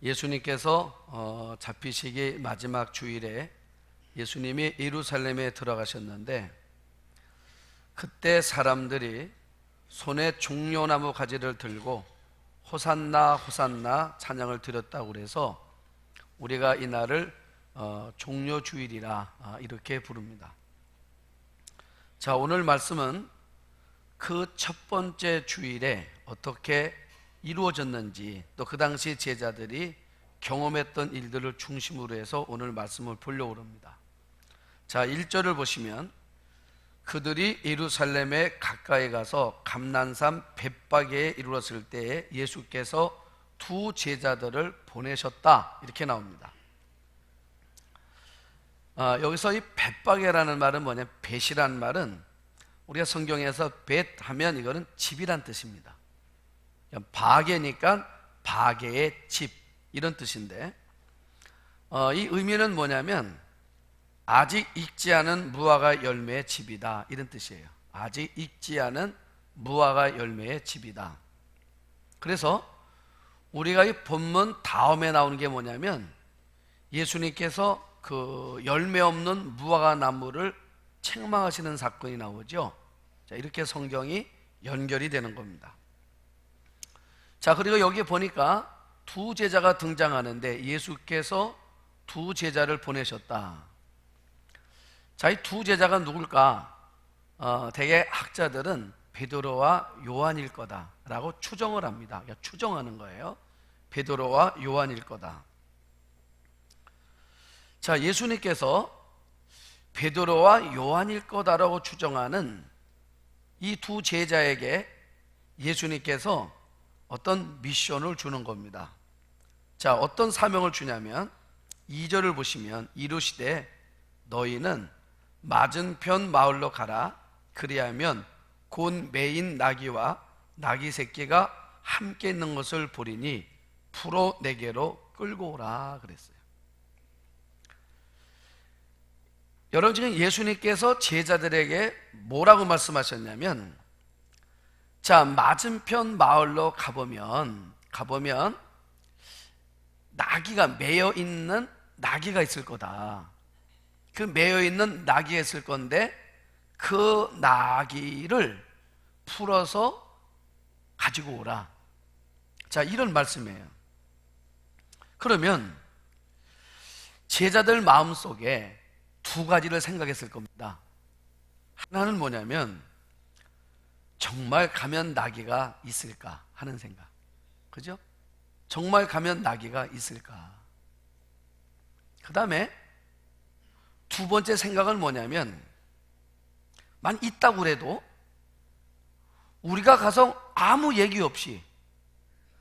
예수님께서 잡히시기 마지막 주일에 예수님이 예루살렘에 들어가셨는데, 그때 사람들이 손에 종려나무 가지를 들고 호산나 호산나 찬양을 드렸다고 그래서 우리가 이 날을 종려주일이라 이렇게 부릅니다. 자, 오늘 말씀은 그 첫 번째 주일에 어떻게 이루어졌는지, 또 그 당시 제자들이 경험했던 일들을 중심으로 해서 오늘 말씀을 보려고 합니다. 자, 1절을 보시면 그들이 예루살렘에 가까이 가서 감난산 벳바게에 이르렀을 때에 예수께서 두 제자들을 보내셨다, 이렇게 나옵니다. 여기서 이 벳바게라는 말은 뭐냐, 벳이란 말은 우리가 성경에서 벳 하면 이거는 집이란 뜻입니다. 바게니까 바게의 집, 이런 뜻인데, 이 의미는 뭐냐면 아직 익지 않은 무화과 열매의 집이다, 이런 뜻이에요. 아직 익지 않은 무화과 열매의 집이다. 그래서 우리가 이 본문 다음에 나오는 게 뭐냐면 예수님께서 그 열매 없는 무화과 나무를 책망하시는 사건이 나오죠. 자, 이렇게 성경이 연결이 되는 겁니다. 자, 그리고 여기 보니까 두 제자가 등장하는데 예수께서 두 제자를 보내셨다. 자, 이 두 제자가 누굴까? 대개 학자들은 베드로와 요한일 거다라고 추정을 합니다. 그러니까 추정하는 거예요. 베드로와 요한일 거다. 자, 예수님께서 베드로와 요한일 거다라고 추정하는 이 두 제자에게 예수님께서 어떤 미션을 주는 겁니다. 자, 어떤 사명을 주냐면 2절을 보시면 이르시되 너희는 맞은편 마을로 가라. 그리하면 곧 매인 나귀와 나귀 새끼가 함께 있는 것을 보리니 풀어 내게로 끌고 오라 그랬어요. 여러분, 지금 예수님께서 제자들에게 뭐라고 말씀하셨냐면, 자, 맞은편 마을로 가보면 나귀가 매여 있는 나귀가 있을 거다. 그 매여 있는 나귀가 있을 건데 그 나귀를 풀어서 가지고 오라. 자, 이런 말씀이에요. 그러면 제자들 마음속에 두 가지를 생각했을 겁니다. 하나는 뭐냐면 정말 가면 나귀가 있을까 하는 생각. 그죠? 정말 가면 나귀가 있을까. 그 다음에 두 번째 생각은 뭐냐면, 만 있다고 그래도 우리가 가서 아무 얘기 없이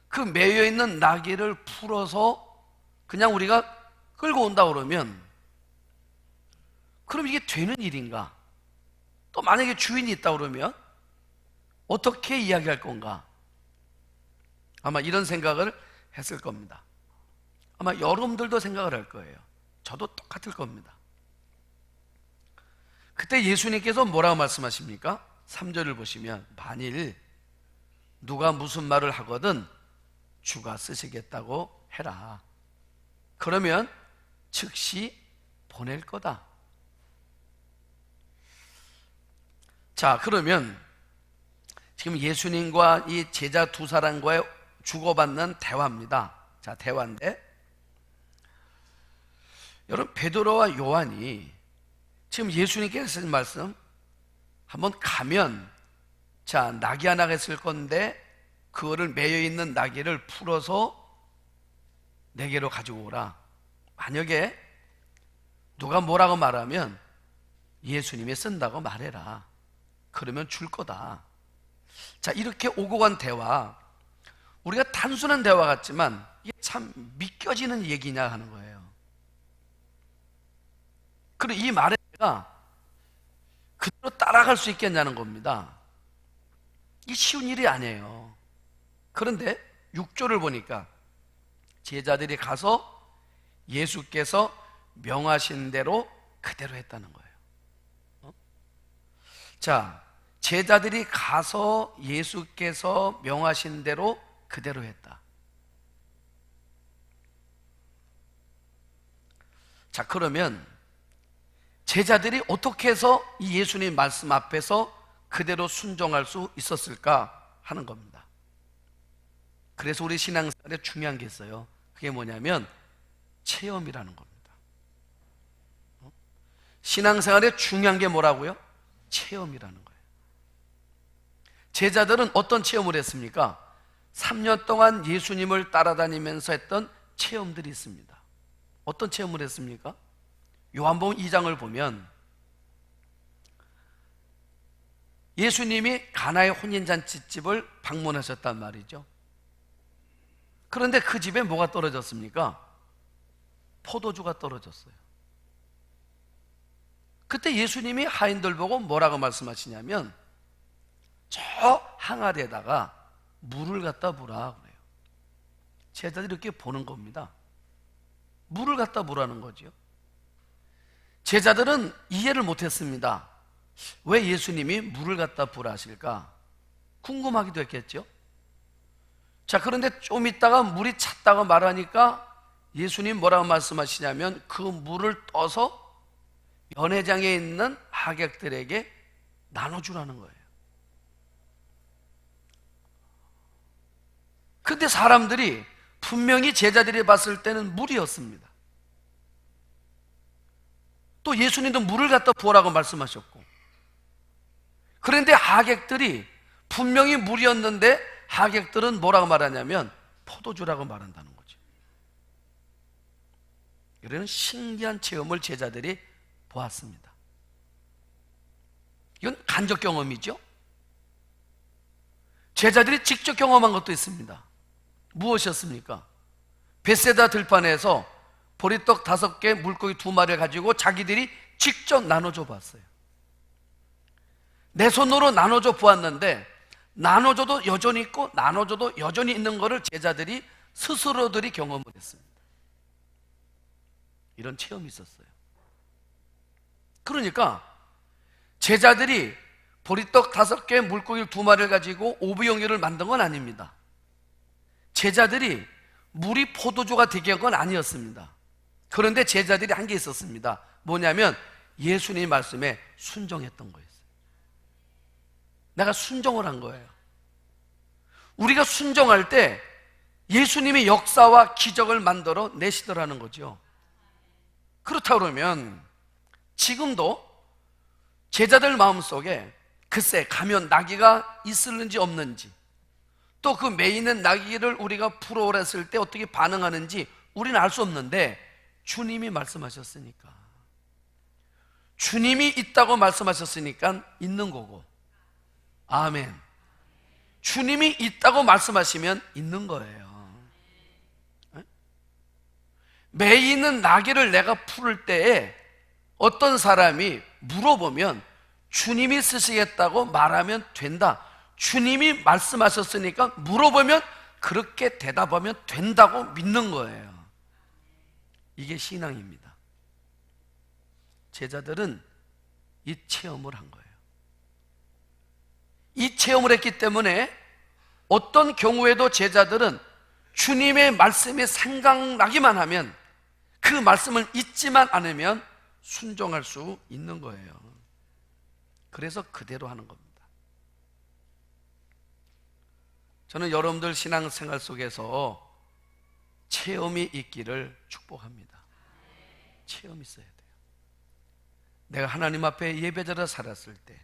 그 매여 있는 나귀를 풀어서 그냥 우리가 끌고 온다 그러면, 그럼 이게 되는 일인가? 또 만약에 주인이 있다 그러면 어떻게 이야기할 건가? 아마 이런 생각을 했을 겁니다. 아마 여러분들도 생각을 할 거예요. 저도 똑같을 겁니다. 그때 예수님께서 뭐라고 말씀하십니까? 3절을 보시면 만일 누가 무슨 말을 하거든 주가 쓰시겠다고 해라. 그러면 즉시 보낼 거다. 자, 그러면 지금 예수님과 이 제자 두 사람과의 주고받는 대화입니다. 자, 대화인데, 여러분, 베드로와 요한이 지금 예수님께서 하신 말씀, 한번 가면, 자, 나귀 하나가 있을 건데 그거를 매여 있는 나귀를 풀어서 내게로 가지고 오라. 만약에 누가 뭐라고 말하면 예수님이 쓴다고 말해라. 그러면 줄 거다. 자, 이렇게 오고 간 대화, 우리가 단순한 대화 같지만 이게 참 믿겨지는 얘기냐 하는 거예요. 그리고 이 말에 내가 그대로 따라갈 수 있겠냐는 겁니다. 이 쉬운 일이 아니에요. 그런데 6절을 보니까 제자들이 가서 예수께서 명하신 대로 그대로 했다는 거예요. 자, 제자들이 가서 예수께서 명하신 대로 그대로 했다. 자, 그러면 제자들이 어떻게 해서 이 예수님 말씀 앞에서 그대로 순종할 수 있었을까 하는 겁니다. 그래서 우리 신앙생활에 중요한 게 있어요. 그게 뭐냐면 체험이라는 겁니다. 신앙생활에 중요한 게 뭐라고요? 체험이라는 거예요. 제자들은 어떤 체험을 했습니까? 3년 동안 예수님을 따라다니면서 했던 체험들이 있습니다. 어떤 체험을 했습니까? 요한복음 2장을 보면 예수님이 가나의 혼인잔치집을 방문하셨단 말이죠. 그런데 그 집에 뭐가 떨어졌습니까? 포도주가 떨어졌어요. 그때 예수님이 하인들 보고 뭐라고 말씀하시냐면 저 항아리에다가 물을 갖다 부으라 그래요. 제자들이 이렇게 보는 겁니다. 물을 갖다 부으라는 거죠. 제자들은 이해를 못했습니다. 왜 예수님이 물을 갖다 부으라 하실까? 궁금하기도 했겠죠. 자, 그런데 좀 있다가 물이 찼다고 말하니까 예수님 뭐라고 말씀하시냐면 그 물을 떠서 연회장에 있는 하객들에게 나눠주라는 거예요. 근데 사람들이 분명히 제자들이 봤을 때는 물이었습니다. 또 예수님도 물을 갖다 부으라고 말씀하셨고, 그런데 하객들이 분명히 물이었는데 하객들은 뭐라고 말하냐면 포도주라고 말한다는 거죠. 이런 신기한 체험을 제자들이 보았습니다. 이건 간접 경험이죠. 제자들이 직접 경험한 것도 있습니다. 무엇이었습니까? 벳세다 들판에서 보리떡 5개, 물고기 2마리를 가지고 자기들이 직접 나눠줘 봤어요. 내 손으로 나눠줘 보았는데 나눠줘도 여전히 있고 나눠줘도 여전히 있는 것을 제자들이 스스로들이 경험을 했습니다. 이런 체험이 있었어요. 그러니까 제자들이 보리떡 5개, 물고기 2마리를 가지고 오부영유를 만든 건 아닙니다. 제자들이 물이 포도주가 되게 한 건 아니었습니다. 그런데 제자들이 한 게 있었습니다. 뭐냐면 예수님 말씀에 순종했던 거였어요. 내가 순종을 한 거예요. 우리가 순종할 때 예수님의 역사와 기적을 만들어 내시더라는 거죠. 그렇다 그러면 지금도 제자들 마음속에 글쎄 가면 나귀가 있을는지 없는지, 또 그 메이는 나귀를 우리가 풀어오랬을 때 어떻게 반응하는지 우리는 알 수 없는데 주님이 말씀하셨으니까, 주님이 있다고 말씀하셨으니까 있는 거고, 아멘. 주님이 있다고 말씀하시면 있는 거예요. 메이 있는 나귀를 내가 풀을 때에 어떤 사람이 물어보면 주님이 쓰시겠다고 말하면 된다. 주님이 말씀하셨으니까 물어보면 그렇게 대답하면 된다고 믿는 거예요. 이게 신앙입니다. 제자들은 이 체험을 한 거예요. 이 체험을 했기 때문에 어떤 경우에도 제자들은 주님의 말씀이 생각나기만 하면 그 말씀을 잊지만 않으면 순종할 수 있는 거예요. 그래서 그대로 하는 겁니다. 저는 여러분들 신앙생활 속에서 체험이 있기를 축복합니다. 체험이 있어야 돼요. 내가 하나님 앞에 예배자로 살았을 때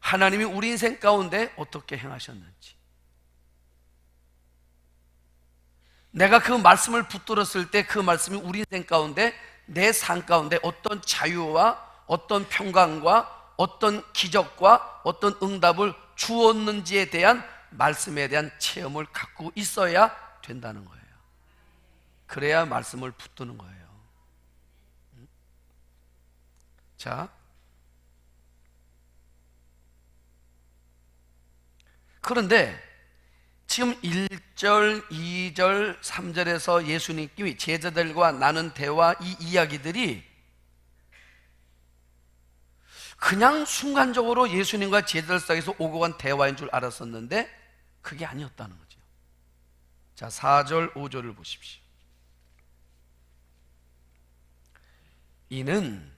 하나님이 우리 인생 가운데 어떻게 행하셨는지, 내가 그 말씀을 붙들었을 때 그 말씀이 우리 인생 가운데, 내 삶 가운데 어떤 자유와 어떤 평강과 어떤 기적과 어떤 응답을 주었는지에 대한 말씀에 대한 체험을 갖고 있어야 된다는 거예요. 그래야 말씀을 붙드는 거예요. 자, 그런데 지금 1절, 2절, 3절에서 예수님이 제자들과 나눈 대화, 이 이야기들이 그냥 순간적으로 예수님과 제자들 사이에서 오고 간 대화인 줄 알았었는데 그게 아니었다는 거죠. 자, 4절, 5절을 보십시오. 이는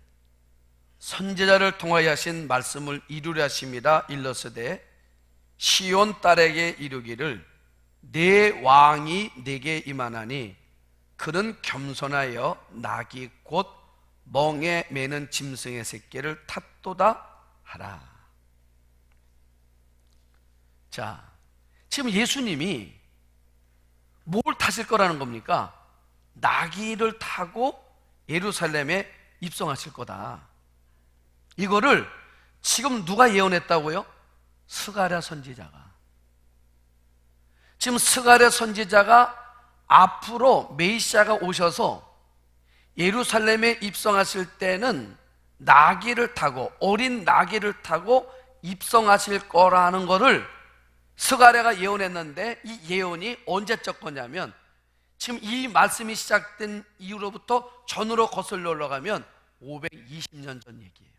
선지자를 통하여 하신 말씀을 이루려 하심이라 일렀으되 시온 딸에게 이르기를 내 왕이 내게 임하나니 그는 겸손하여 낙이 곧 멍에 매는 짐승의 새끼를 탔도다 하라. 자, 지금 예수님이 뭘 타실 거라는 겁니까? 나귀를 타고 예루살렘에 입성하실 거다. 이거를 지금 누가 예언했다고요? 스가랴 선지자가. 지금 스가랴 선지자가 앞으로 메시아가 오셔서 예루살렘에 입성하실 때는 나귀를 타고, 어린 나귀를 타고 입성하실 거라는 거를 스가랴가 예언했는데, 이 예언이 언제적 거냐면 지금 이 말씀이 시작된 이후로부터 전으로 거슬러 올라가면 520년 전 얘기예요.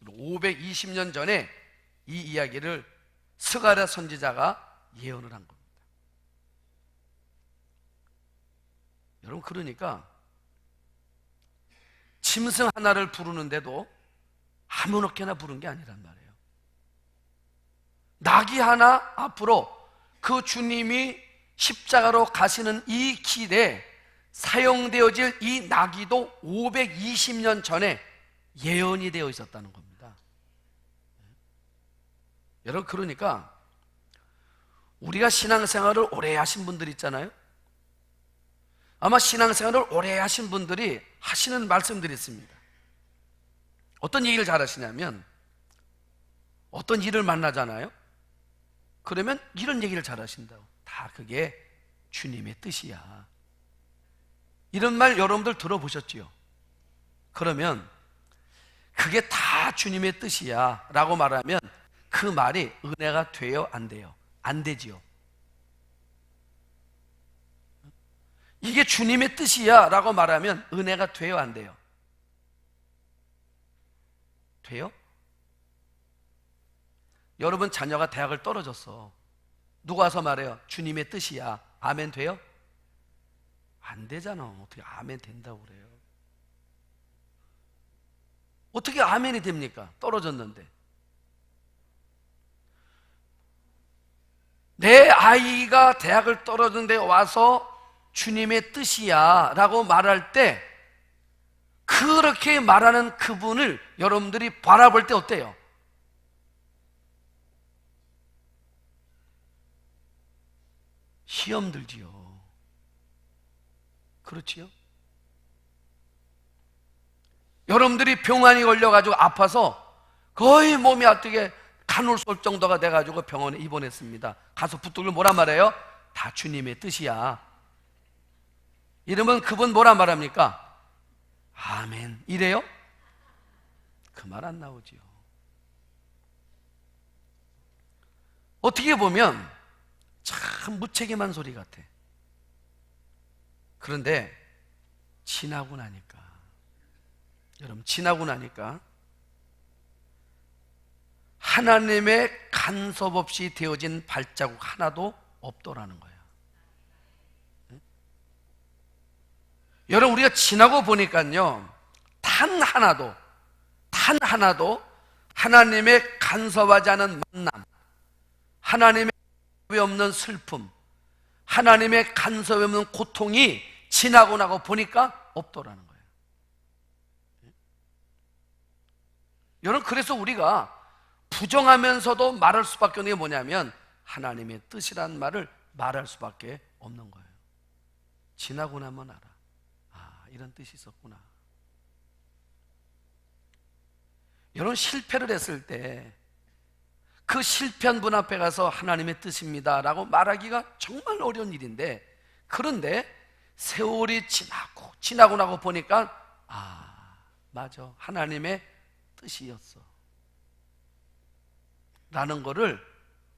520년 전에 이 이야기를 스가랴 선지자가 예언을 한 겁니다. 여러분, 그러니까 짐승 하나를 부르는데도 아무렇게나 부른 게 아니란 말이에요. 나귀 하나 앞으로 그 주님이 십자가로 가시는 이 길에 사용되어질 이 나귀도 520년 전에 예언이 되어 있었다는 겁니다. 여러분, 그러니까 우리가 신앙생활을 오래 하신 분들 있잖아요. 아마 신앙생활을 오래 하신 분들이 하시는 말씀들이 있습니다. 어떤 얘기를 잘 하시냐면, 어떤 일을 만나잖아요. 그러면 이런 얘기를 잘 하신다고. 다 그게 주님의 뜻이야. 이런 말 여러분들 들어보셨지요? 그러면 그게 다 주님의 뜻이야 라고 말하면 그 말이 은혜가 돼요, 안 돼요? 안 되지요. 이게 주님의 뜻이야 라고 말하면 은혜가 돼요, 안 돼요? 돼요? 여러분 자녀가 대학을 떨어졌어. 누가 와서 말해요? 주님의 뜻이야. 아멘 돼요? 안 되잖아. 어떻게 아멘 된다고 그래요? 어떻게 아멘이 됩니까? 떨어졌는데. 내 아이가 대학을 떨어졌는데 와서 주님의 뜻이야 라고 말할 때, 그렇게 말하는 그분을 여러분들이 바라볼 때 어때요? 시험 들지요. 그렇지요? 여러분들이 병환이 걸려가지고 아파서 거의 몸이 어떻게 간울 쏠 정도가 돼가지고 병원에 입원했습니다. 가서 붙들고 뭐란 말이에요? 다 주님의 뜻이야. 이러면 그분 뭐라 말합니까? 아멘 이래요? 그 말 안 나오지요. 어떻게 보면 참 무책임한 소리 같아. 그런데 지나고 나니까, 여러분 지나고 나니까 하나님의 간섭 없이 되어진 발자국 하나도 없더라는 거예요. 여러분, 우리가 지나고 보니까요, 단 하나도 하나님의 간섭하지 않은 만남, 하나님의 간섭이 없는 슬픔, 하나님의 간섭이 없는 고통이 지나고 나고 보니까 없더라는 거예요. 여러분, 그래서 우리가 부정하면서도 말할 수밖에 없는 게 뭐냐면 하나님의 뜻이란 말을 말할 수밖에 없는 거예요. 지나고 나면 알아. 아, 이런 뜻이 있었구나. 여러분, 실패를 했을 때 그 실패한 분 앞에 가서 하나님의 뜻입니다 라고 말하기가 정말 어려운 일인데, 그런데 세월이 지나고 나고 보니까 아, 맞아, 하나님의 뜻이었어 라는 거를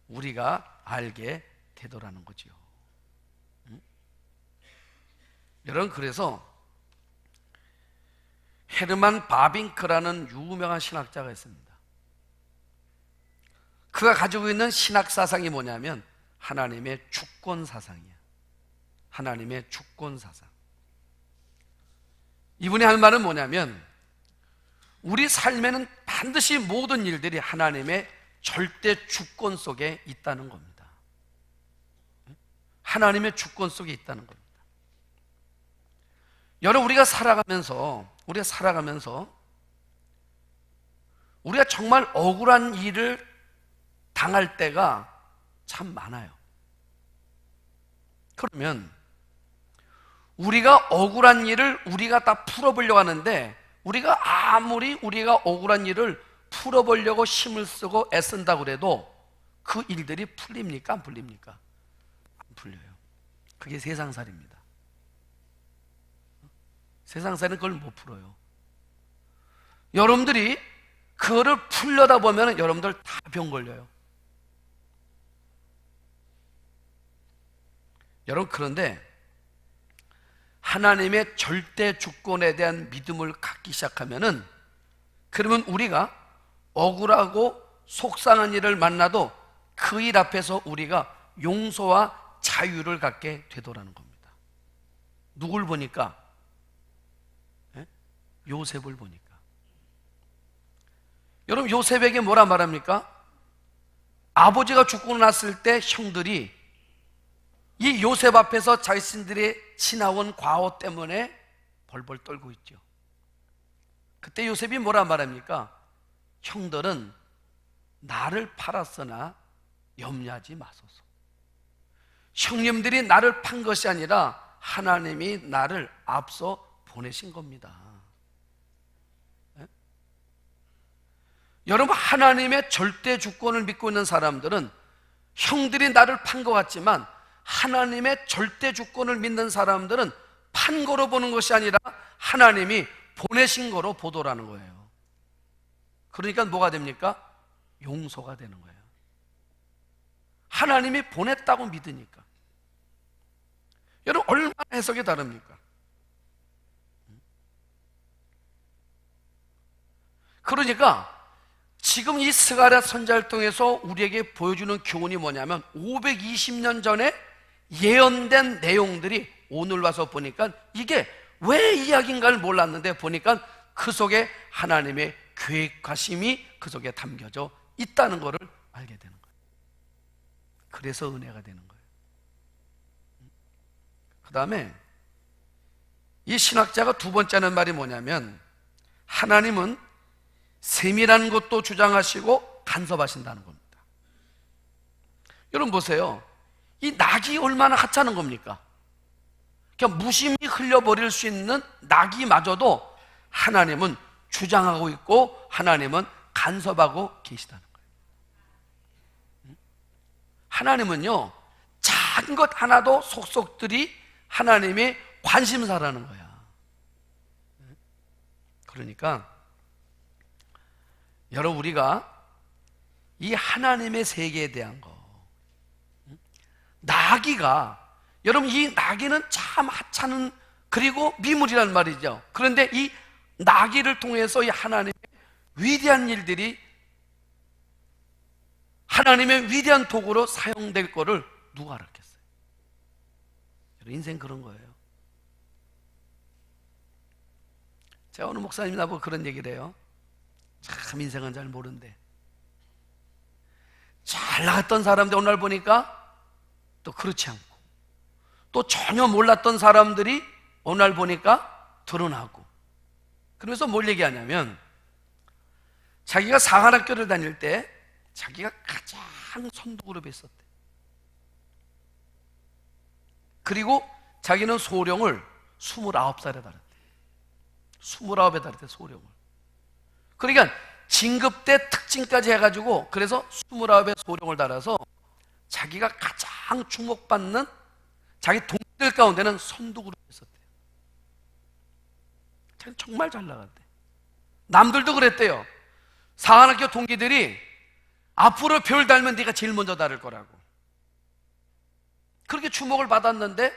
우리가 알게 되더라는 거죠. 여러분, 그래서 헤르만 바빙크라는 유명한 신학자가 있습니다. 그가 가지고 있는 신학 사상이 뭐냐면 하나님의 주권 사상이야. 하나님의 주권 사상. 이분이 할 말은 뭐냐면 우리 삶에는 반드시 모든 일들이 하나님의 절대 주권 속에 있다는 겁니다. 하나님의 주권 속에 있다는 겁니다. 여러분, 우리가 살아가면서 우리가 정말 억울한 일을 당할 때가 참 많아요. 그러면 우리가 억울한 일을 우리가 다 풀어보려고 하는데, 우리가 아무리 우리가 억울한 일을 풀어보려고 힘을 쓰고 애쓴다고 그래도 그 일들이 풀립니까? 안 풀립니까? 안 풀려요. 그게 세상살이입니다. 세상살은 그걸 못 풀어요. 여러분들이 그거를 풀려다 보면 여러분들 다 병 걸려요. 여러분, 그런데 하나님의 절대 주권에 대한 믿음을 갖기 시작하면은, 그러면 우리가 억울하고 속상한 일을 만나도 그 일 앞에서 우리가 용서와 자유를 갖게 되더라는 겁니다. 누굴 보니까? 요셉을 보니까. 여러분, 요셉에게 뭐라 말합니까? 아버지가 죽고 났을 때 형들이 이 요셉 앞에서 자신들의 지나온 과오 때문에 벌벌 떨고 있죠. 그때 요셉이 뭐라 말합니까? 형들은 나를 팔았으나 염려하지 마소서. 형님들이 나를 판 것이 아니라 하나님이 나를 앞서 보내신 겁니다. 여러분, 하나님의 절대 주권을 믿고 있는 사람들은 형들이 나를 판 것 같지만, 하나님의 절대 주권을 믿는 사람들은 판 거로 보는 것이 아니라 하나님이 보내신 거로 보도라는 거예요. 그러니까 뭐가 됩니까? 용서가 되는 거예요. 하나님이 보냈다고 믿으니까. 여러분, 얼마나 해석이 다릅니까? 그러니까 지금 이 스가랴 선지자를 통해서 우리에게 보여주는 교훈이 뭐냐면, 520년 전에 예언된 내용들이 오늘 와서 보니까 이게 왜 이야기인가를 몰랐는데 보니까 그 속에 하나님의 계획하심이 그 속에 담겨져 있다는 것을 알게 되는 거예요. 그래서 은혜가 되는 거예요. 그 다음에 이 신학자가 두 번째 하는 말이 뭐냐면, 하나님은 세밀한 것도 주장하시고 간섭하신다는 겁니다. 여러분 보세요. 이 낙이 얼마나 하찮은 겁니까? 그냥 무심히 흘려버릴 수 있는 낙이마저도 하나님은 주장하고 있고 하나님은 간섭하고 계시다는 거예요. 하나님은요, 작은 것 하나도 속속들이 하나님의 관심사라는 거야. 그러니까 여러분, 우리가 이 하나님의 세계에 대한 거, 나귀가, 여러분, 이 나귀는 참 하찮은, 그리고 미물이란 말이죠. 그런데 이 나귀를 통해서 이 하나님의 위대한 일들이 하나님의 위대한 도구로 사용될 거를 누가 알았겠어요? 인생 그런 거예요. 제가 어느 목사님이 나보고 그런 얘기를 해요. 참 인생은 잘 모른대. 잘 나갔던 사람들 오늘 보니까 또 그렇지 않고, 또 전혀 몰랐던 사람들이 오늘 보니까 드러나고. 그러면서 뭘 얘기하냐면, 자기가 사관학교를 다닐 때 자기가 가장 선두 그룹에 있었대. 그리고 자기는 소령을 29살에 달았대. 29에 달았대, 소령을. 그러니까 진급대 특징까지 해가지고, 그래서 29에 소령을 달아서 자기가 가장 주목받는 자기 동기들 가운데는 선두 그룹에 있었대요. 자기는 정말 잘 나갔대. 남들도 그랬대요. 사관학교 동기들이 앞으로 별 달면 네가 제일 먼저 달을 거라고. 그렇게 주목을 받았는데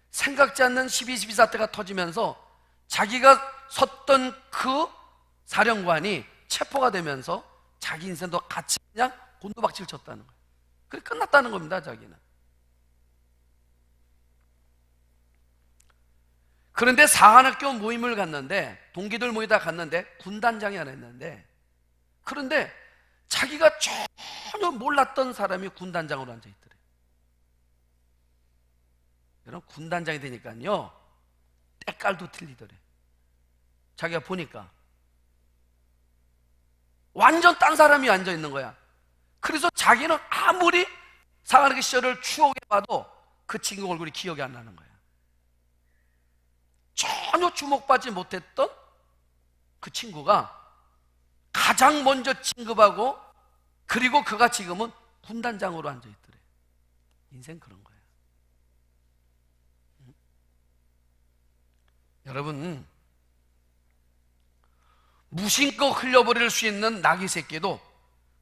생각지 않는 12.12 사태가 터지면서 자기가 섰던 그 사령관이 체포가 되면서 자기 인생도 같이 그냥 곤두박질 쳤다는 거예요. 그게 끝났다는 겁니다, 자기는. 그런데 사관학교 모임을 갔는데, 동기들 모이다 갔는데 군단장이 하나 있는데, 그런데 자기가 전혀 몰랐던 사람이 군단장으로 앉아있더래. 여러분, 군단장이 되니까요 때깔도 틀리더래. 자기가 보니까 완전 딴 사람이 앉아있는 거야. 그래서 자기는 아무리 사관학교 시절을 추억해봐도 그 친구 얼굴이 기억이 안 나는 거야. 전혀 주목받지 못했던 그 친구가 가장 먼저 진급하고, 그리고 그가 지금은 군단장으로 앉아있더래. 인생 그런 거야. 여러분, 무심코 흘려버릴 수 있는 나귀 새끼도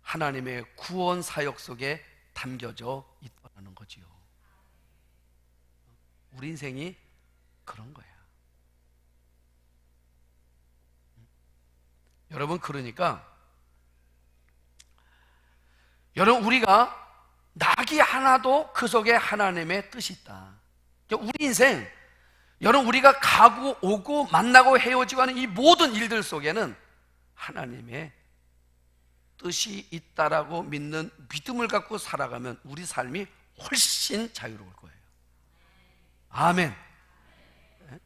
하나님의 구원 사역 속에 담겨져 있다는 거지요. 우리 인생이 그런 거야. 여러분, 그러니까 여러분, 우리가 낙이 하나도 그 속에 하나님의 뜻이 있다. 우리 인생, 여러분, 우리가 가고 오고 만나고 헤어지고 하는 이 모든 일들 속에는 하나님의 뜻이 있다라고 믿는 믿음을 갖고 살아가면 우리 삶이 훨씬 자유로울 거예요. 아멘. 네?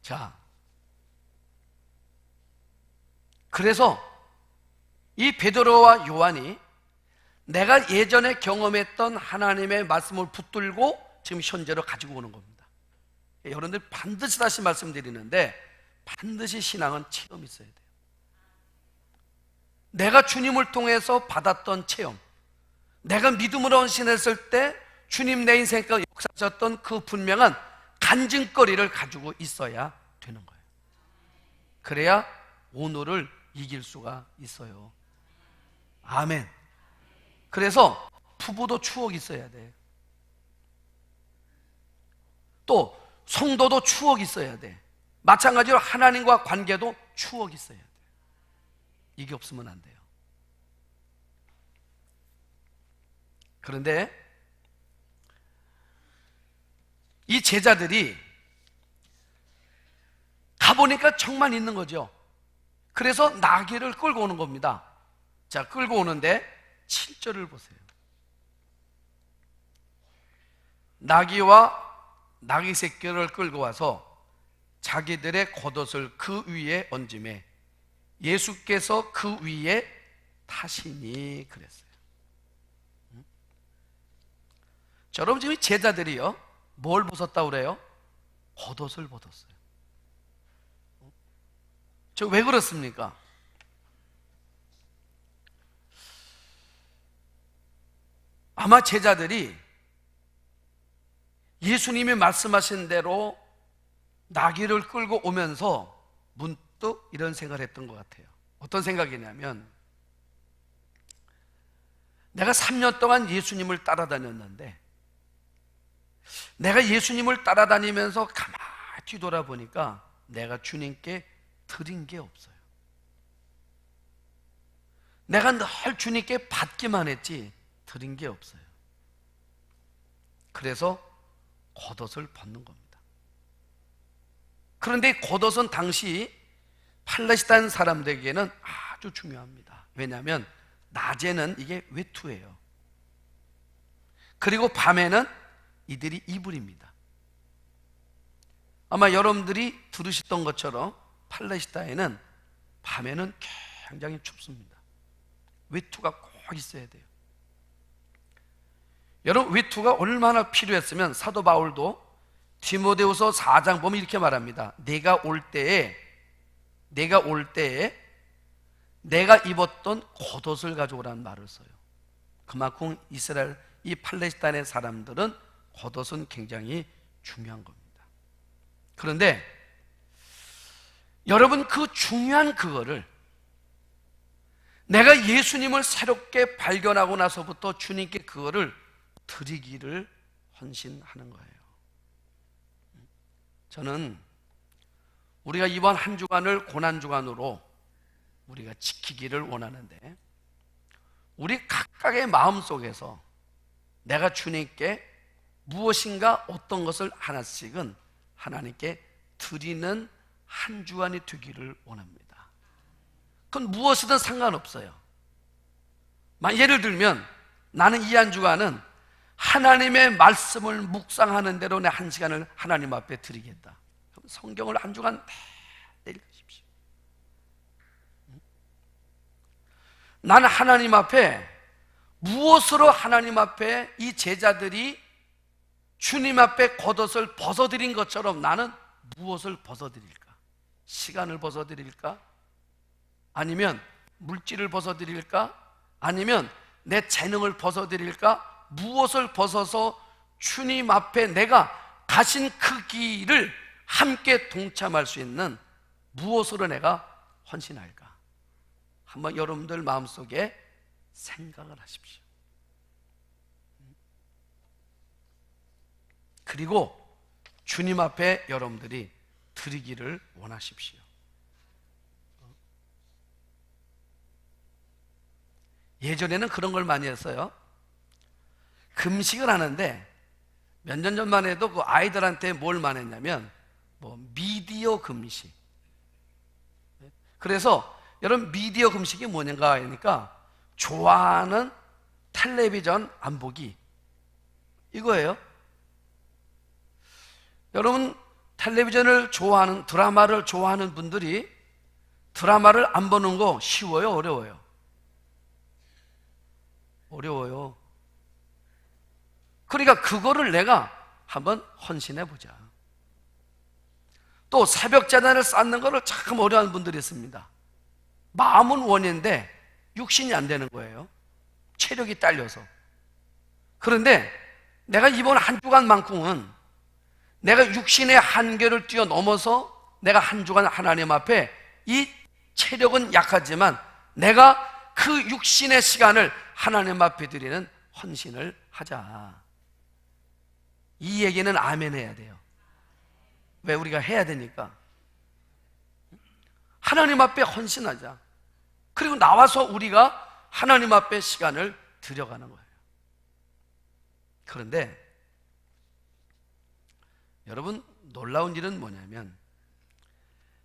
자, 그래서 이 베드로와 요한이 내가 예전에 경험했던 하나님의 말씀을 붙들고 지금 현재로 가지고 오는 겁니다. 여러분들 반드시 다시 말씀드리는데, 반드시 신앙은 체험이 있어야 돼요. 내가 주님을 통해서 받았던 체험, 내가 믿음으로 헌신했을 때 주님 내 인생 가운데 역사하셨던 그 분명한 간증거리를 가지고 있어야 되는 거예요. 그래야 오늘을 이길 수가 있어요. 아멘. 그래서 부부도 추억이 있어야 돼. 또 성도도 추억이 있어야 돼. 마찬가지로 하나님과 관계도 추억이 있어야 돼. 이게 없으면 안 돼요. 그런데 이 제자들이 가보니까 정말 있는 거죠. 그래서 나귀를 끌고 오는 겁니다. 자, 끌고 오는데 7절을 보세요. 나귀와 나귀 새끼를 끌고 와서 자기들의 겉옷을 그 위에 얹음에 예수께서 그 위에 타시니 그랬어요. 자, 여러분, 지금 제자들이요, 뭘 벗었다고 그래요? 겉옷을 벗었어요. 저 왜 그렇습니까? 아마 제자들이 예수님이 말씀하신 대로 나귀를 끌고 오면서 문득 이런 생각을 했던 것 같아요. 어떤 생각이냐면, 내가 3년 동안 예수님을 따라다녔는데, 내가 예수님을 따라다니면서 가만히 뒤돌아보니까 내가 주님께 드린 게 없어요. 내가 늘 주님께 받기만 했지 드린 게 없어요. 그래서 겉옷을 벗는 겁니다. 그런데 겉옷은 당시 팔레스타인 사람들에게는 아주 중요합니다. 왜냐하면 낮에는 이게 외투예요. 그리고 밤에는 이들이 이불입니다. 아마 여러분들이 들으셨던 것처럼 팔레스타인은 밤에는 굉장히 춥습니다. 외투가 꼭 있어야 돼요. 여러분, 외투가 얼마나 필요했으면 사도 바울도 디모데후서 4장 보면 이렇게 말합니다. 내가 올 때에 내가 입었던 겉옷을 가져오라는 말을 써요. 그만큼 이스라엘, 이 팔레스타인의 사람들은 겉옷은 굉장히 중요한 겁니다. 그런데 여러분, 그 중요한 그거를 내가 예수님을 새롭게 발견하고 나서부터 주님께 그거를 드리기를 헌신하는 거예요. 저는 우리가 이번 한 주간을 고난주간으로 우리가 지키기를 원하는데, 우리 각각의 마음속에서 내가 주님께 무엇인가 어떤 것을 하나씩은 하나님께 드리는 한 주간이 되기를 원합니다. 그건 무엇이든 상관없어요. 예를 들면 나는 이 한 주간은 하나님의 말씀을 묵상하는 대로 내 한 시간을 하나님 앞에 드리겠다. 그럼 성경을 한 주간 매일 읽으십시오. 나는 하나님 앞에 무엇으로 하나님 앞에 이 제자들이 주님 앞에 겉옷을 벗어드린 것처럼 나는 무엇을 벗어드릴까? 시간을 벗어드릴까? 아니면 물질을 벗어드릴까? 아니면 내 재능을 벗어드릴까? 무엇을 벗어서 주님 앞에 내가 가신 그 길을 함께 동참할 수 있는 무엇으로 내가 헌신할까? 한번 여러분들 마음속에 생각을 하십시오. 그리고 주님 앞에 여러분들이 드리기를 원하십시오. 예전에는 그런 걸 많이 했어요. 금식을 하는데 몇 년 전만 해도 그 아이들한테 뭘 많이 했냐면 미디어 금식. 그래서 여러분 미디어 금식이 뭐냐가 하니까 좋아하는 텔레비전 안 보기 이거예요. 여러분 텔레비전을 좋아하는 드라마를 좋아하는 분들이 드라마를 안 보는 거 쉬워요? 어려워요? 어려워요. 그러니까 그거를 내가 한번 헌신해 보자. 또 새벽 제단을 쌓는 거를 참 어려워하는 분들이 있습니다. 마음은 원인데 육신이 안 되는 거예요. 체력이 딸려서. 그런데 내가 이번 한 주간만큼은 내가 육신의 한계를 뛰어넘어서 내가 한 주간 하나님 앞에 이 체력은 약하지만 내가 그 육신의 시간을 하나님 앞에 드리는 헌신을 하자. 이 얘기는 아멘 해야 돼요. 왜? 우리가 해야 되니까. 하나님 앞에 헌신하자. 그리고 나와서 우리가 하나님 앞에 시간을 들여가는 거예요. 그런데 여러분 놀라운 일은 뭐냐면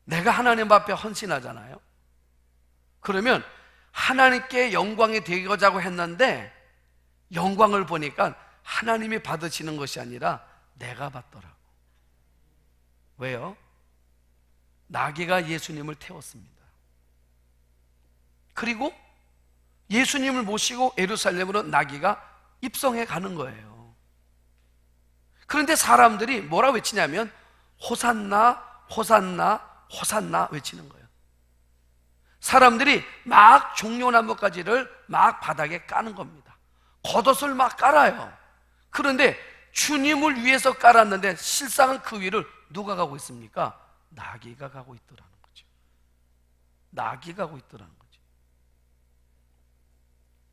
내가 하나님 앞에 헌신하잖아요. 그러면 하나님께 영광이 되고자고 했는데 영광을 보니까 하나님이 받으시는 것이 아니라 내가 받더라고. 왜요? 나귀가 예수님을 태웠습니다. 그리고 예수님을 모시고 예루살렘으로 나귀가 입성해 가는 거예요. 그런데 사람들이 뭐라고 외치냐면 호산나, 호산나, 호산나 외치는 거예요. 사람들이 막 종려나무가지를 막 바닥에 까는 겁니다. 겉옷을 막 깔아요. 그런데 주님을 위해서 깔았는데 실상은 그 위를 누가 가고 있습니까? 나귀가 가고 있더라는 거죠. 나귀가 가고 있더라는 거죠.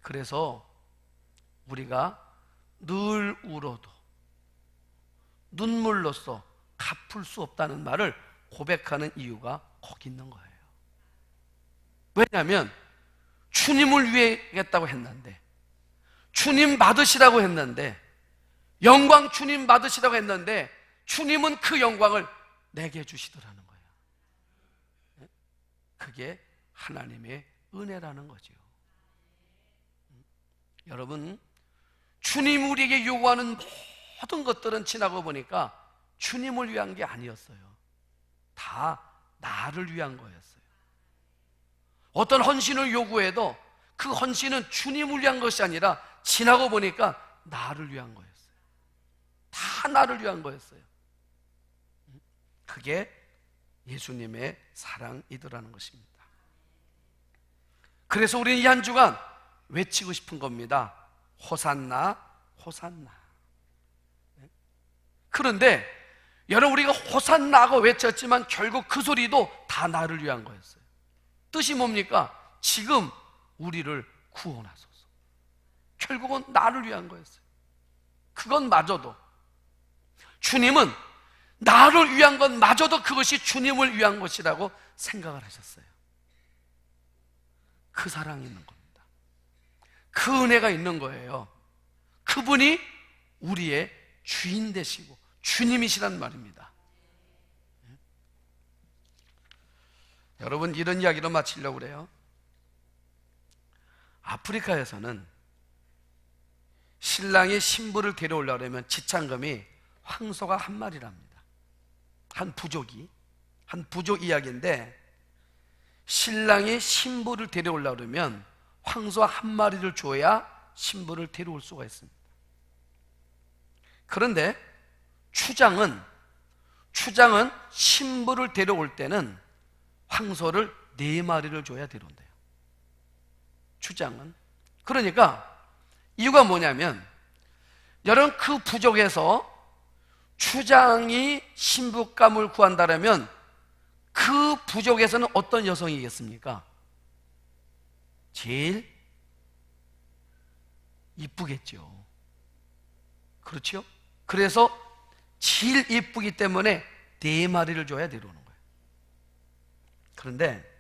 그래서 우리가 늘 울어도 눈물로써 갚을 수 없다는 말을 고백하는 이유가 거기 있는 거예요. 왜냐하면 주님을 위해 했다고 했는데, 주님 받으시라고 했는데, 영광 주님 받으시라고 했는데 주님은 그 영광을 내게 주시더라는 거예요. 그게 하나님의 은혜라는 거죠. 여러분, 주님 우리에게 요구하는 모든 것들은 지나고 보니까 주님을 위한 게 아니었어요. 다 나를 위한 거였어요. 어떤 헌신을 요구해도 그 헌신은 주님을 위한 것이 아니라 지나고 보니까 나를 위한 거였어요. 다 나를 위한 거였어요. 그게 예수님의 사랑이더라는 것입니다. 그래서 우리는 이 한 주간 외치고 싶은 겁니다. 호산나, 호산나. 그런데 여러분, 우리가 호산나고 외쳤지만 결국 그 소리도 다 나를 위한 거였어요. 뜻이 뭡니까? 지금 우리를 구원하소서. 결국은 나를 위한 거였어요. 그건 마저도 주님은 나를 위한 건 마저도 그것이 주님을 위한 것이라고 생각을 하셨어요. 그 사랑이 있는 겁니다. 그 은혜가 있는 거예요. 그분이 우리의 주인 되시고 주님이시란 말입니다. 여러분, 이런 이야기로 마치려고 그래요. 아프리카에서는 신랑이 신부를 데려오려면 지참금이 황소가 한 마리랍니다. 한 부족 이야기인데, 신랑이 신부를 데려오려면 황소 한 마리를 줘야 신부를 데려올 수가 있습니다. 그런데 추장은 신부를 데려올 때는 황소를 4마리를 줘야 데려온대요. 추장은. 그러니까 이유가 뭐냐면, 여러분, 그 부족에서 추장이 신부감을 구한다면 그 부족에서는 어떤 여성이겠습니까? 제일 이쁘겠죠. 그렇죠? 그래서 제일 이쁘기 때문에 4마리를 줘야 데려오는 거예요. 그런데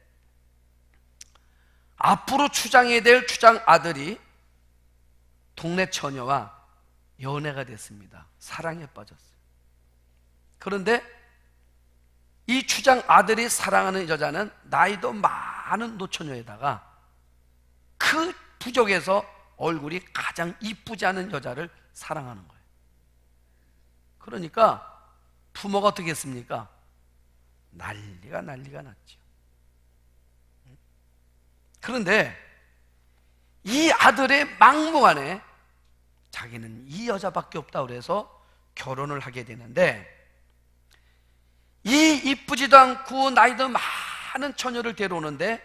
앞으로 추장이 될 추장 아들이 동네 처녀와 연애가 됐습니다. 사랑에 빠졌어요. 그런데 이 추장 아들이 사랑하는 여자는 나이도 많은 노처녀에다가 그 부족에서 얼굴이 가장 이쁘지 않은 여자를 사랑하는 거예요. 그러니까 부모가 어떻게 했습니까? 난리가 났죠. 그런데 이 아들의 막무가내 자기는 이 여자밖에 없다 그래서 결혼을 하게 되는데, 이 이쁘지도 않고 나이도 많은 처녀를 데려오는데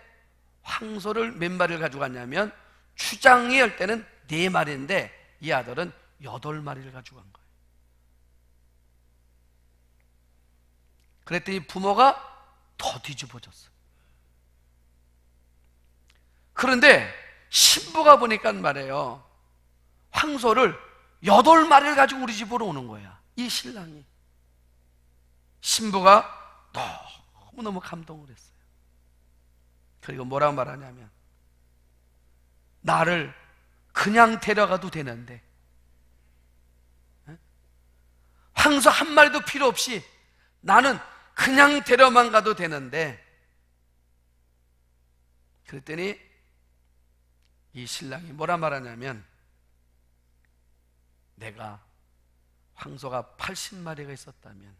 황소를 몇 마리를 가지고 갔냐면, 추장이 할 때는 4마리인데 이 아들은 8마리를 가지고 간 거예요. 그랬더니 부모가 더 뒤집어졌어요. 그런데 신부가 보니까 말이에요, 황소를 8마리를 가지고 우리 집으로 오는 거야, 이 신랑이. 신부가 너무너무 감동을 했어요. 그리고 뭐라고 말하냐면, 나를 그냥 데려가도 되는데, 황소 한 마리도 필요 없이 나는 그냥 데려만 가도 되는데, 그랬더니 이 신랑이 뭐라 말하냐면, 내가 황소가 80마리가 있었다면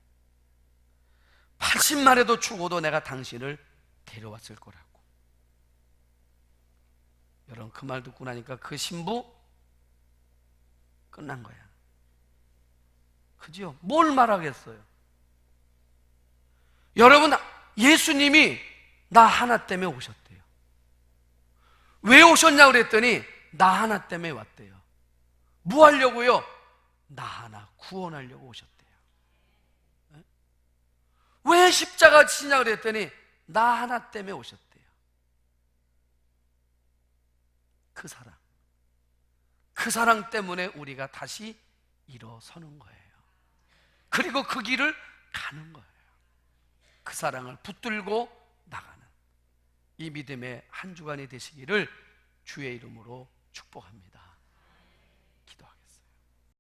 80마리도 죽어도 내가 당신을 데려왔을 거라고. 여러분, 그 말 듣고 나니까 그 신부 끝난 거야. 그죠? 뭘 말하겠어요? 여러분, 예수님이 나 하나 때문에 오셨대요. 왜 오셨냐고 그랬더니 나 하나 때문에 왔대요. 뭐 하려고요? 나 하나 구원하려고 오셨대요. 왜 십자가 지냐고 그랬더니 나 하나 때문에 오셨대요. 그 사랑 때문에 우리가 다시 일어서는 거예요. 그리고 그 길을 가는 거예요. 그 사랑을 붙들고 나가는 이 믿음의 한 주간이 되시기를 주의 이름으로 축복합니다.